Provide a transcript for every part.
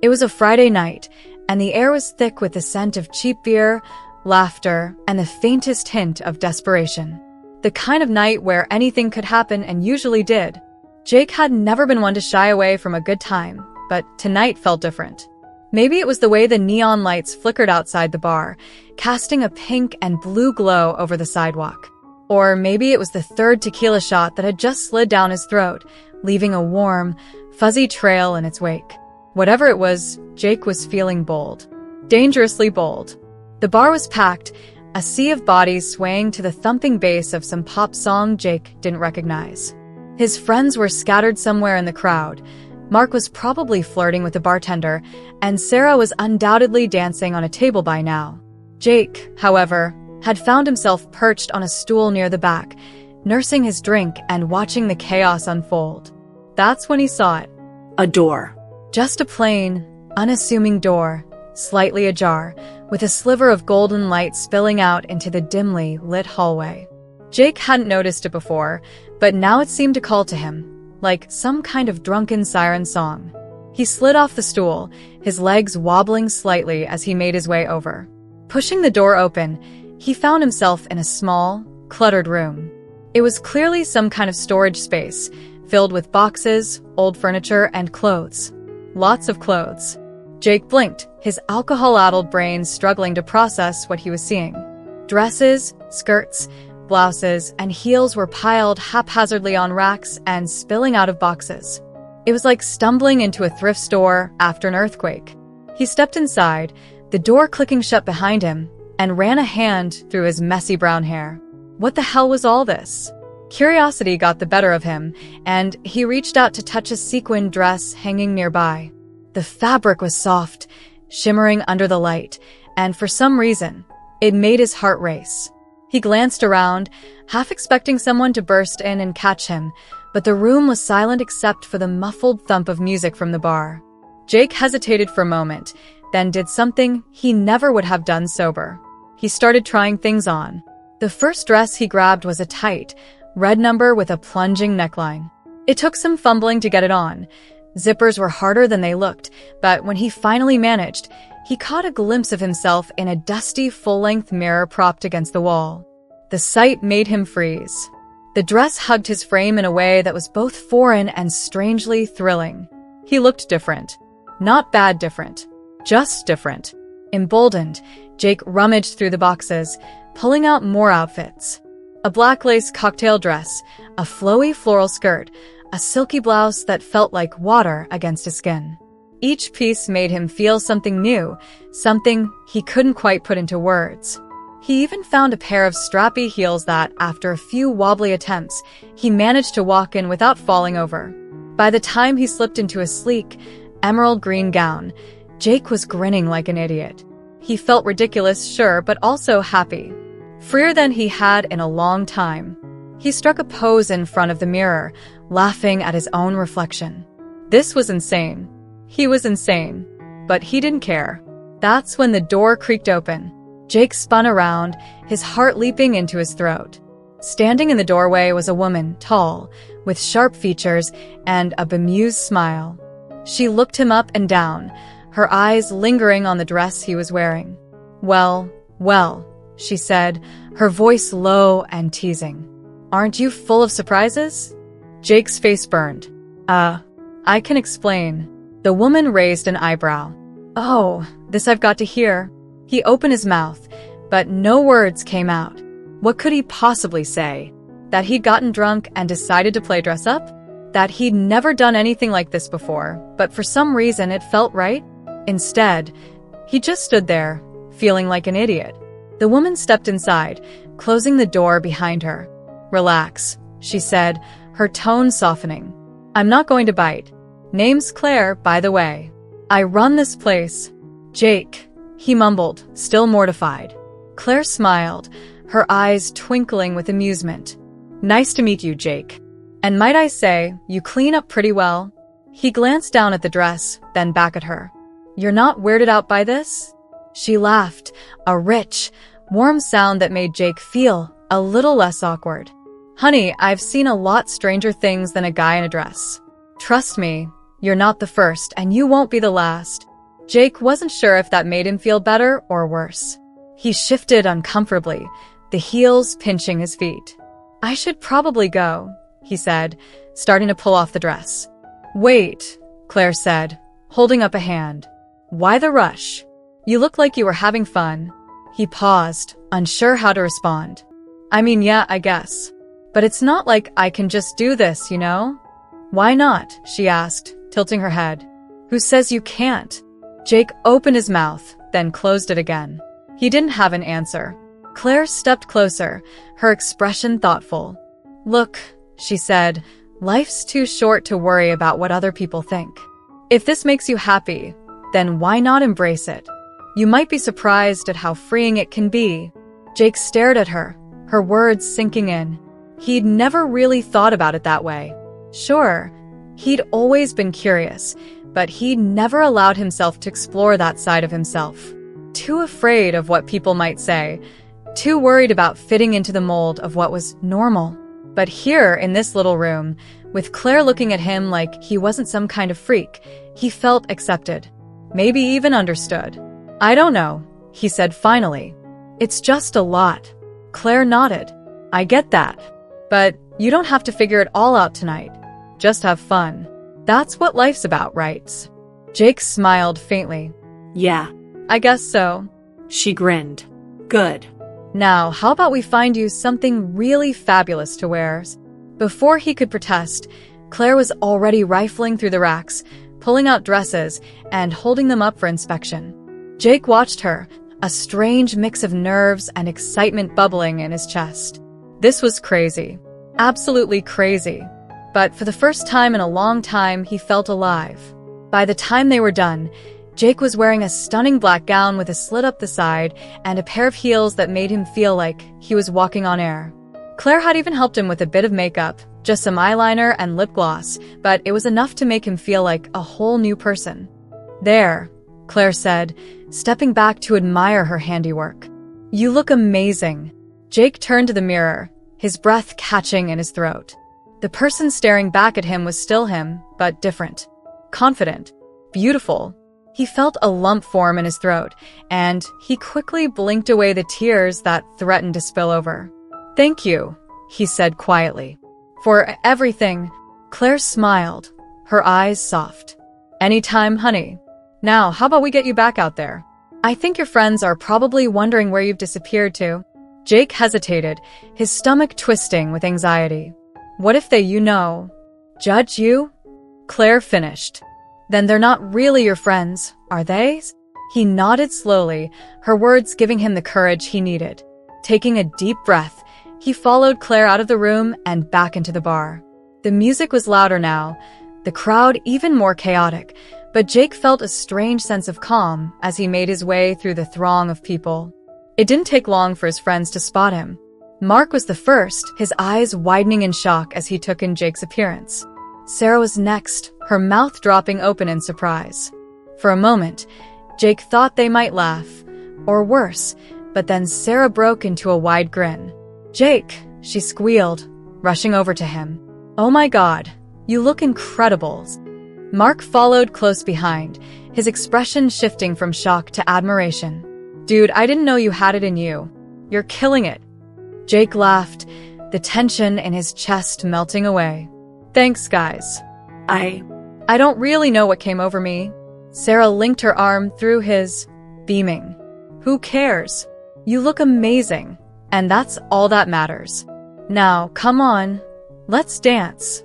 It was a Friday night, and the air was thick with the scent of cheap beer, laughter, and the faintest hint of desperation. The kind of night where anything could happen and usually did. Jake had never been one to shy away from a good time, but tonight felt different. Maybe it was the way the neon lights flickered outside the bar, casting a pink and blue glow over the sidewalk. Or maybe it was the third tequila shot that had just slid down his throat, leaving a warm, fuzzy trail in its wake. Whatever it was, Jake was feeling bold. Dangerously bold. The bar was packed, a sea of bodies swaying to the thumping bass of some pop song Jake didn't recognize. His friends were scattered somewhere in the crowd. Mark was probably flirting with the bartender, and Sarah was undoubtedly dancing on a table by now. Jake, however, had found himself perched on a stool near the back, nursing his drink and watching the chaos unfold. That's when he saw it. A door. Just a plain, unassuming door, slightly ajar, with a sliver of golden light spilling out into the dimly lit hallway. Jake hadn't noticed it before, but now it seemed to call to him, like some kind of drunken siren song. He slid off the stool, his legs wobbling slightly as he made his way over. Pushing the door open, he found himself in a small, cluttered room. It was clearly some kind of storage space, filled with boxes, old furniture, and clothes. Lots of clothes. Jake blinked, his alcohol-addled brain struggling to process what he was seeing. Dresses, skirts, blouses, and heels were piled haphazardly on racks and spilling out of boxes. It was like stumbling into a thrift store after an earthquake. He stepped inside, the door clicking shut behind him, and ran a hand through his messy brown hair. What the hell was all this? Curiosity got the better of him, and he reached out to touch a sequined dress hanging nearby. The fabric was soft, shimmering under the light, and for some reason, it made his heart race. He glanced around, half expecting someone to burst in and catch him, but the room was silent except for the muffled thump of music from the bar. Jake hesitated for a moment, then did something he never would have done sober. He started trying things on. The first dress he grabbed was a tight, red number with a plunging neckline. It took some fumbling to get it on. Zippers were harder than they looked, but when he finally managed, he caught a glimpse of himself in a dusty, full-length mirror propped against the wall. The sight made him freeze. The dress hugged his frame in a way that was both foreign and strangely thrilling. He looked different. Not bad different. Just different. Emboldened, Jake rummaged through the boxes, pulling out more outfits. A black lace cocktail dress, a flowy floral skirt, a silky blouse that felt like water against his skin. Each piece made him feel something new, something he couldn't quite put into words. He even found a pair of strappy heels that, after a few wobbly attempts, he managed to walk in without falling over. By the time he slipped into a sleek, emerald green gown, Jake was grinning like an idiot. He felt ridiculous, sure, but also happy. Freer than he had in a long time. He struck a pose in front of the mirror, laughing at his own reflection. This was insane. He was insane. But he didn't care. That's when the door creaked open. Jake spun around, his heart leaping into his throat. Standing in the doorway was a woman, tall, with sharp features and a bemused smile. She looked him up and down, her eyes lingering on the dress he was wearing. Well, she said, her voice low and teasing. Aren't you full of surprises? Jake's face burned. I can explain. The woman raised an eyebrow. Oh, this I've got to hear. He opened his mouth, but no words came out. What could he possibly say? That he'd gotten drunk and decided to play dress up? That he'd never done anything like this before, but for some reason it felt right? Instead, he just stood there, feeling like an idiot. The woman stepped inside, closing the door behind her. Relax, she said, her tone softening. I'm not going to bite. Name's Claire, by the way. I run this place. Jake, he mumbled, still mortified. Claire smiled, her eyes twinkling with amusement. Nice to meet you, Jake. And might I say, you clean up pretty well? He glanced down at the dress, then back at her. You're not weirded out by this? She laughed, a rich, warm sound that made Jake feel a little less awkward. Honey, I've seen a lot stranger things than a guy in a dress. Trust me, you're not the first, and you won't be the last. Jake wasn't sure if that made him feel better or worse. He shifted uncomfortably, the heels pinching his feet. "I should probably go," he said, starting to pull off the dress. "Wait," Claire said, holding up a hand. "Why the rush? You look like you were having fun." He paused, unsure how to respond. "I mean, yeah, I guess. But it's not like I can just do this, you know?" "Why not?" she asked, tilting her head. "Who says you can't?" Jake opened his mouth, then closed it again. He didn't have an answer. Claire stepped closer, her expression thoughtful. "Look," she said, "life's too short to worry about what other people think. If this makes you happy, then why not embrace it? You might be surprised at how freeing it can be." Jake stared at her, her words sinking in. He'd never really thought about it that way. Sure, he'd always been curious, but he'd never allowed himself to explore that side of himself. Too afraid of what people might say, too worried about fitting into the mold of what was normal. But here, in this little room, with Claire looking at him like he wasn't some kind of freak, he felt accepted, maybe even understood. "I don't know," he said finally. "It's just a lot." Claire nodded. "I get that. But you don't have to figure it all out tonight. Just have fun. That's what life's about, right?" Jake smiled faintly. "Yeah, "I guess so." she grinned. "Good. "Now, how about we find you something really fabulous to wear?" Before he could protest, Claire was already rifling through the racks, pulling out dresses and holding them up for inspection. Jake watched her, a strange mix of nerves and excitement bubbling in his chest. This was crazy. Absolutely crazy. But for the first time in a long time, he felt alive. By the time they were done, Jake was wearing a stunning black gown with a slit up the side and a pair of heels that made him feel like he was walking on air. Claire had even helped him with a bit of makeup, just some eyeliner and lip gloss, but it was enough to make him feel like a whole new person. "There," Claire said, stepping back to admire her handiwork. "You look amazing." Jake turned to the mirror, his breath catching in his throat. The person staring back at him was still him, but different. Confident. Beautiful. He felt a lump form in his throat, and he quickly blinked away the tears that threatened to spill over. "Thank you," he said quietly. "For everything." Claire smiled, her eyes soft. "Anytime, honey. Now, how about we get you back out there? I think your friends are probably wondering where you've disappeared to." Jake hesitated, his stomach twisting with anxiety. "What if they, judge you?" Claire finished. "Then they're not really your friends, are they?" He nodded slowly, her words giving him the courage he needed. Taking a deep breath, he followed Claire out of the room and back into the bar. The music was louder now, the crowd even more chaotic, but Jake felt a strange sense of calm as he made his way through the throng of people. It didn't take long for his friends to spot him. Mark was the first, his eyes widening in shock as he took in Jake's appearance. Sarah was next, her mouth dropping open in surprise. For a moment, Jake thought they might laugh, or worse, but then Sarah broke into a wide grin. "Jake," she squealed, rushing over to him. "Oh my God, you look incredible." Mark followed close behind, his expression shifting from shock to admiration. "Dude, I didn't know you had it in you. You're killing it." Jake laughed, the tension in his chest melting away. "Thanks, guys. I don't really know what came over me." Sarah linked her arm through his, beaming. "Who cares? You look amazing, and that's all that matters. Now, come on, let's dance."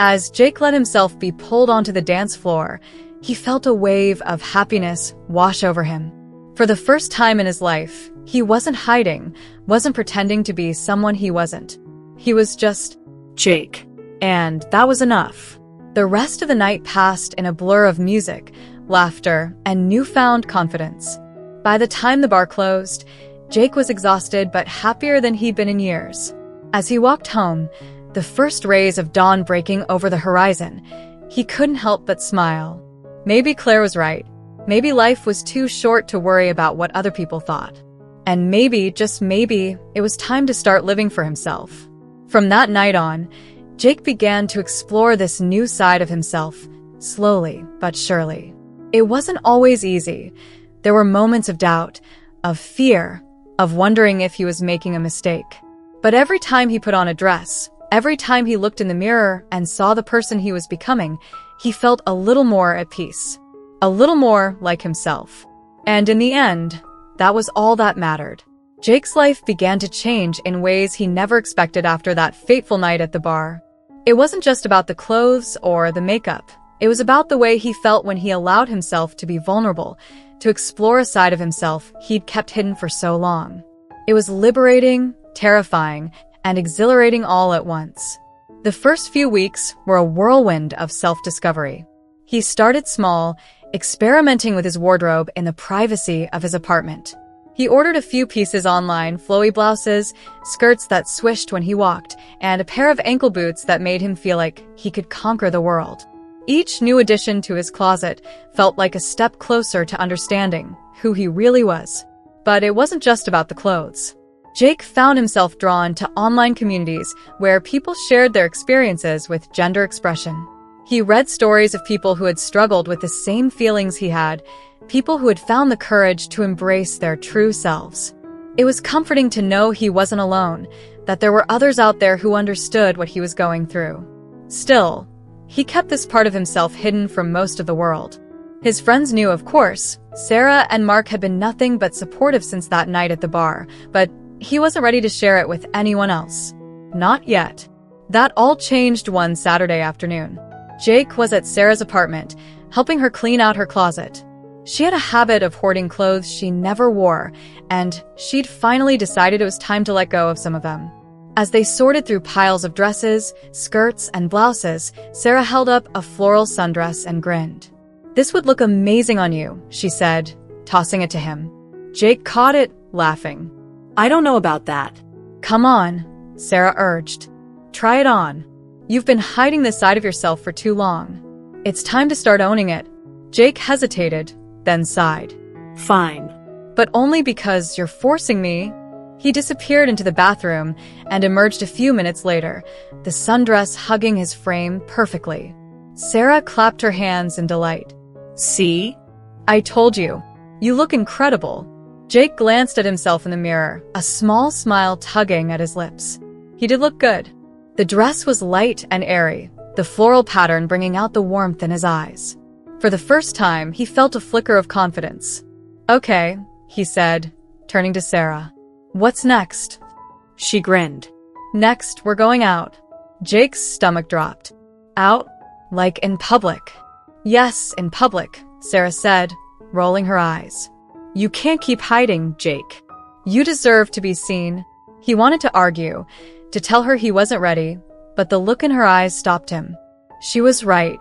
As Jake let himself be pulled onto the dance floor, he felt a wave of happiness wash over him. For the first time in his life, he wasn't hiding, wasn't pretending to be someone he wasn't. He was just Jake. And that was enough. The rest of the night passed in a blur of music, laughter, and newfound confidence. By the time the bar closed, Jake was exhausted but happier than he'd been in years. As he walked home, the first rays of dawn breaking over the horizon, he couldn't help but smile. Maybe Claire was right. Maybe life was too short to worry about what other people thought. And maybe, just maybe, it was time to start living for himself. From that night on, Jake began to explore this new side of himself, slowly but surely. It wasn't always easy. There were moments of doubt, of fear, of wondering if he was making a mistake. But every time he put on a dress, every time he looked in the mirror and saw the person he was becoming, he felt a little more at peace. A little more like himself. And in the end, that was all that mattered. Jake's life began to change in ways he never expected after that fateful night at the bar. It wasn't just about the clothes or the makeup. It was about the way he felt when he allowed himself to be vulnerable, to explore a side of himself he'd kept hidden for so long. It was liberating, terrifying, and exhilarating all at once. The first few weeks were a whirlwind of self-discovery. He started small, experimenting with his wardrobe in the privacy of his apartment. He ordered a few pieces online, flowy blouses, skirts that swished when he walked, and a pair of ankle boots that made him feel like he could conquer the world. Each new addition to his closet felt like a step closer to understanding who he really was. But it wasn't just about the clothes. Jake found himself drawn to online communities where people shared their experiences with gender expression. He read stories of people who had struggled with the same feelings he had, people who had found the courage to embrace their true selves. It was comforting to know he wasn't alone, that there were others out there who understood what he was going through. Still, he kept this part of himself hidden from most of the world. His friends knew, of course. Sarah and Mark had been nothing but supportive since that night at the bar, but he wasn't ready to share it with anyone else. Not yet. That all changed one Saturday afternoon. Jake was at Sarah's apartment, helping her clean out her closet. She had a habit of hoarding clothes she never wore, and she'd finally decided it was time to let go of some of them. As they sorted through piles of dresses, skirts, and blouses, Sarah held up a floral sundress and grinned. "This would look amazing on you," she said, tossing it to him. Jake caught it, laughing. I don't know about that. "Come on," Sarah urged. "Try it on. You've been hiding this side of yourself for too long. It's time to start owning it." Jake hesitated, then sighed. Fine. "But only because you're forcing me." He disappeared into the bathroom and emerged a few minutes later, the sundress hugging his frame perfectly. Sarah clapped her hands in delight. See? "I told you. You look incredible." Jake glanced at himself in the mirror, a small smile tugging at his lips. He did look good. The dress was light and airy, the floral pattern bringing out the warmth in his eyes. For the first time, he felt a flicker of confidence. "Okay," he said, turning to Sarah. "What's next?" She grinned. "Next, we're going out." Jake's stomach dropped. "Out? Like in public?" "Yes, in public," Sarah said, rolling her eyes. "You can't keep hiding, Jake. You deserve to be seen." He wanted to argue, to tell her he wasn't ready, but the look in her eyes stopped him. She was right.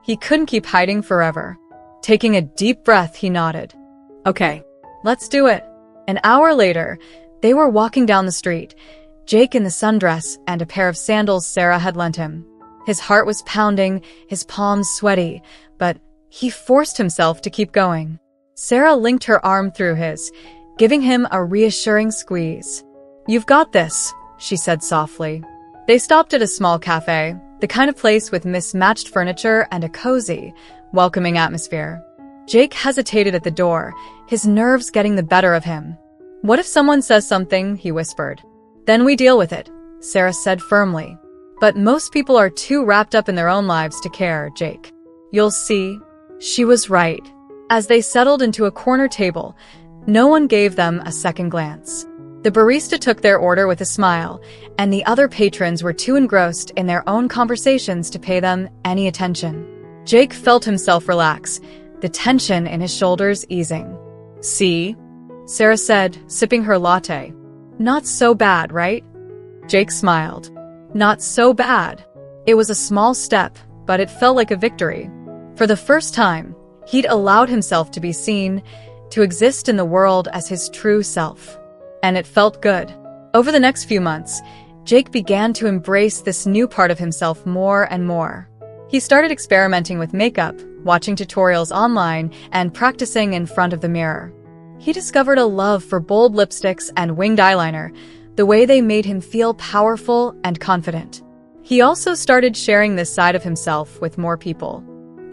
He couldn't keep hiding forever. Taking a deep breath, he nodded. "Okay, let's do it." An hour later, they were walking down the street, Jake in the sundress and a pair of sandals Sarah had lent him. His heart was pounding, his palms sweaty, but he forced himself to keep going. Sarah linked her arm through his, giving him a reassuring squeeze. "You've got this," she said softly. They stopped at a small cafe, the kind of place with mismatched furniture and a cozy, welcoming atmosphere. Jake hesitated at the door, his nerves getting the better of him. "What if someone says something?" he whispered. "Then we deal with it," Sarah said firmly. "But most people are too wrapped up in their own lives to care, Jake. You'll see." She was right. As they settled into a corner table, no one gave them a second glance. The barista took their order with a smile, and the other patrons were too engrossed in their own conversations to pay them any attention. Jake felt himself relax, the tension in his shoulders easing. "See?" Sarah said, sipping her latte. "Not so bad, right?" Jake smiled. "Not so bad." It was a small step, but it felt like a victory. For the first time, he'd allowed himself to be seen, to exist in the world as his true self. And it felt good. Over the next few months, Jake began to embrace this new part of himself more and more. He started experimenting with makeup, watching tutorials online, and practicing in front of the mirror. He discovered a love for bold lipsticks and winged eyeliner, the way they made him feel powerful and confident. He also started sharing this side of himself with more people.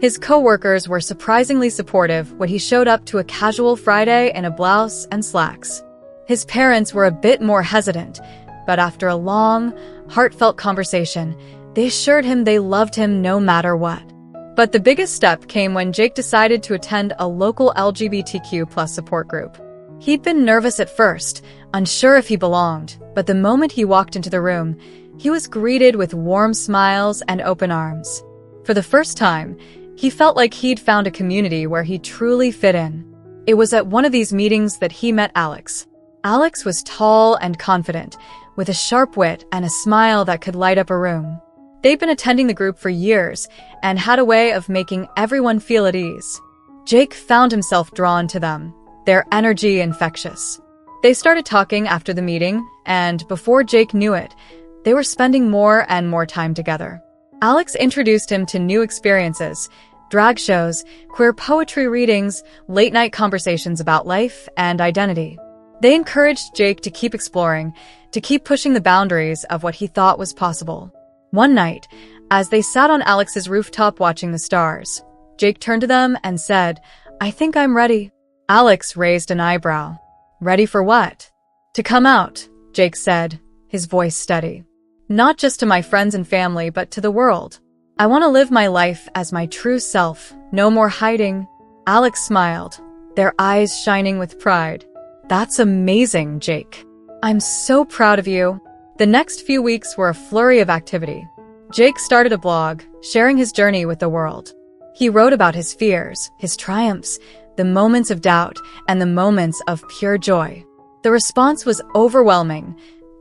His co-workers were surprisingly supportive when he showed up to a casual Friday in a blouse and slacks. His parents were a bit more hesitant, but after a long, heartfelt conversation, they assured him they loved him no matter what. But the biggest step came when Jake decided to attend a local LGBTQ+ support group. He'd been nervous at first, unsure if he belonged, but the moment he walked into the room, he was greeted with warm smiles and open arms. For the first time, he felt like he'd found a community where he truly fit in. It was at one of these meetings that he met Alex. Alex was tall and confident, with a sharp wit and a smile that could light up a room. They'd been attending the group for years and had a way of making everyone feel at ease. Jake found himself drawn to them, their energy infectious. They started talking after the meeting, and before Jake knew it, they were spending more and more time together. Alex introduced him to new experiences, drag shows, queer poetry readings, late-night conversations about life and identity. They encouraged Jake to keep exploring, to keep pushing the boundaries of what he thought was possible. One night, as they sat on Alex's rooftop watching the stars, Jake turned to them and said, "I think I'm ready." Alex raised an eyebrow. "Ready for what?" "To come out," Jake said, his voice steady. "Not just to my friends and family, but to the world. I want to live my life as my true self, no more hiding." Alex smiled, their eyes shining with pride. "That's amazing, Jake. I'm so proud of you." The next few weeks were a flurry of activity. Jake started a blog, sharing his journey with the world. He wrote about his fears, his triumphs, the moments of doubt, and the moments of pure joy. The response was overwhelming.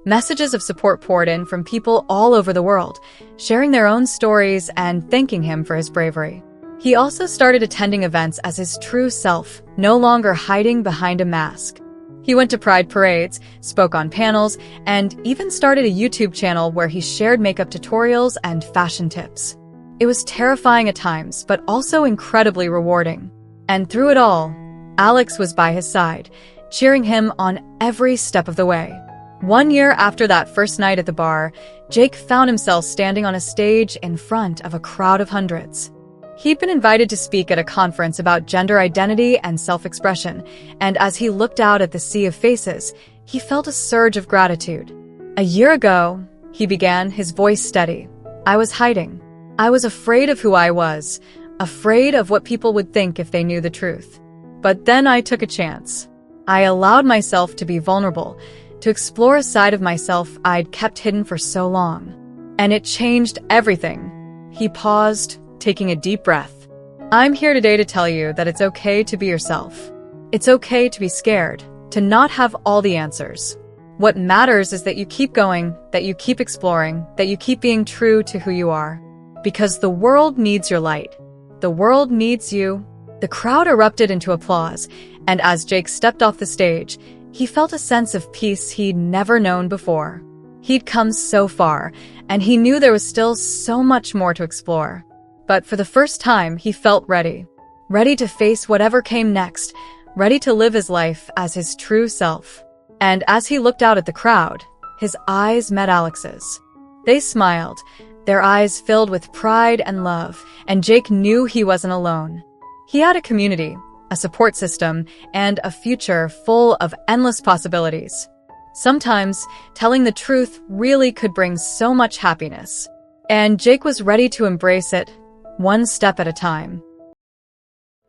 Messages of support poured in from people all over the world, sharing their own stories and thanking him for his bravery. He also started attending events as his true self, no longer hiding behind a mask. He went to pride parades, spoke on panels, and even started a YouTube channel where he shared makeup tutorials and fashion tips. It was terrifying at times, but also incredibly rewarding. And through it all, Alex was by his side, cheering him on every step of the way. 1 year after that first night at the bar, Jake found himself standing on a stage in front of a crowd of hundreds. He'd been invited to speak at a conference about gender identity and self-expression, and as he looked out at the sea of faces, he felt a surge of gratitude. "A year ago," he began, his voice steady, "I was hiding. I was afraid of who I was, afraid of what people would think if they knew the truth. But then I took a chance. I allowed myself to be vulnerable, to explore a side of myself I'd kept hidden for so long. And it changed everything." He paused, taking a deep breath. "I'm here today to tell you that it's okay to be yourself. It's okay to be scared, to not have all the answers. What matters is that you keep going, that you keep exploring, that you keep being true to who you are. Because the world needs your light. The world needs you." The crowd erupted into applause, and as Jake stepped off the stage, he felt a sense of peace he'd never known before. He'd come so far, and he knew there was still so much more to explore. But for the first time, he felt ready. Ready to face whatever came next, ready to live his life as his true self. And as he looked out at the crowd, his eyes met Alex's. They smiled, their eyes filled with pride and love, and Jake knew he wasn't alone. He had a community, a support system, and a future full of endless possibilities. Sometimes, telling the truth really could bring so much happiness. And Jake was ready to embrace it, one step at a time.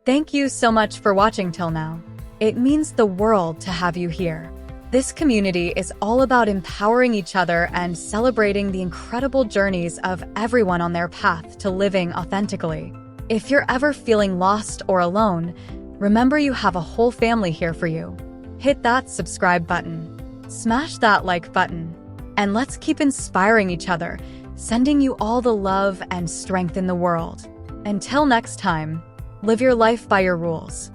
Thank you so much for watching till now. It means the world to have you here. This community is all about empowering each other and celebrating the incredible journeys of everyone on their path to living authentically. If you're ever feeling lost or alone, remember you have a whole family here for you. Hit that subscribe button. Smash that like button. And let's keep inspiring each other, sending you all the love and strength in the world. Until next time, live your life by your rules.